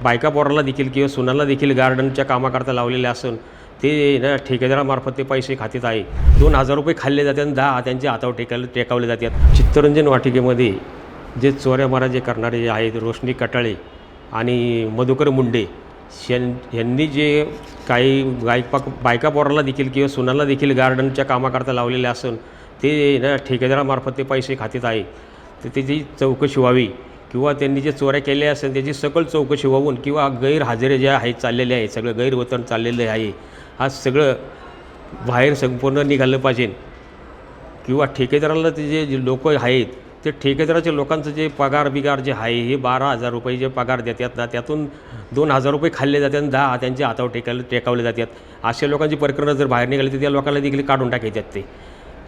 बायका पोराला देखील किंवा सुनांना देखील गार्डनच्या कामाकरता लावलेले असून ते ना ठेकेदारामार्फत ते पैसे खात्यात आहे. 2,000 रुपये खाल्ले जातात आणि 10 त्यांच्या हातावर टेकावले जातात. चित्तरंजन वाटिकेमध्ये जे चोऱ्या मारा जे करणारे जे आहेत रोशनी कटाळे आणि मधुकर मुंडे यांनी जे काही बायका पोराला देखील किंवा सुनांना देखील गार्डनच्या कामाकरता लावलेले असून ते ना ठेकेदारामार्फत ते पैसे खात्यात आहे. तर त्याची चौकशी व्हावी किंवा त्यांनी जे चोऱ्या केल्या असेल त्याची सकल चौकशी होऊन किंवा गैरहजेरी ज्या आहेत चाललेले आहे सगळं गैरवर्तन चाललेलं आहे हा सगळं बाहेर संपूर्ण निघालं पाहिजे. किंवा ठेकेदाराला ते जे लोक आहेत ते ठेकेदाराच्या लोकांचं जे पगार जे आहे हे 12,000 रुपये जे पगार देतात ना त्यातून 2,000 रुपये खाल्ले जातात आणि 10 त्यांच्या हातावर टेकावले जातात. अशा लोकांची प्रकरणं जर बाहेर निघाली तर त्या लोकांना देखील काढून टाकायच्यात. ते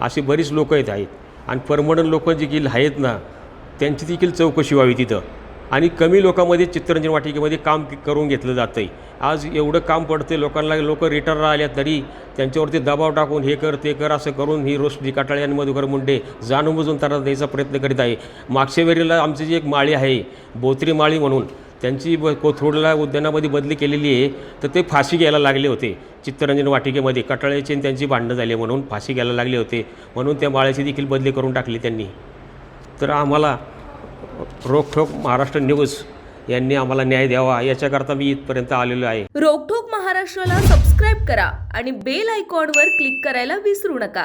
अशी बरीच लोकं आहेत आणि परमनंट लोक देखील आहेत ना त्यांची देखील चौकशी व्हावी तिथं. आणि कमी लोकांमध्ये चित्तरंजन वाटिकेमध्ये काम करून घेतलं जातं आहे. आज एवढं काम पडते लोकांना, लोक रिटायर आल्या तरी त्यांच्यावरती दबाव टाकून हे कर ते कर असं करून ही रोशनी कटाळे आणि मधुकर मुंडे जाणूनबुजून त्यांना द्यायचा प्रयत्न करीत आहे. मागच्या वेळेला आमची जी एक माळी आहे बोत्री माळी म्हणून त्यांची कोथरूडला उद्यानामध्ये बदली केलेली आहे तर ते फाशी घ्यायला लागले होते. चित्तरंजन वाटिकेमध्ये कटाळ्याची आणि त्यांची भांडणं झाली म्हणून फाशी घ्यायला लागले होते म्हणून त्या माळ्याची देखील बदली करून टाकली त्यांनी. तर आम्हाला रोकठोक महाराष्ट्र न्यूज यांनी आम्हाला न्याय द्यावा याच्याकरता मी इथपर्यंत आलेलो आहे. रोकठोक महाराष्ट्राला सबस्क्राईब करा आणि बेल आयकॉनवर क्लिक करायला विसरू नका.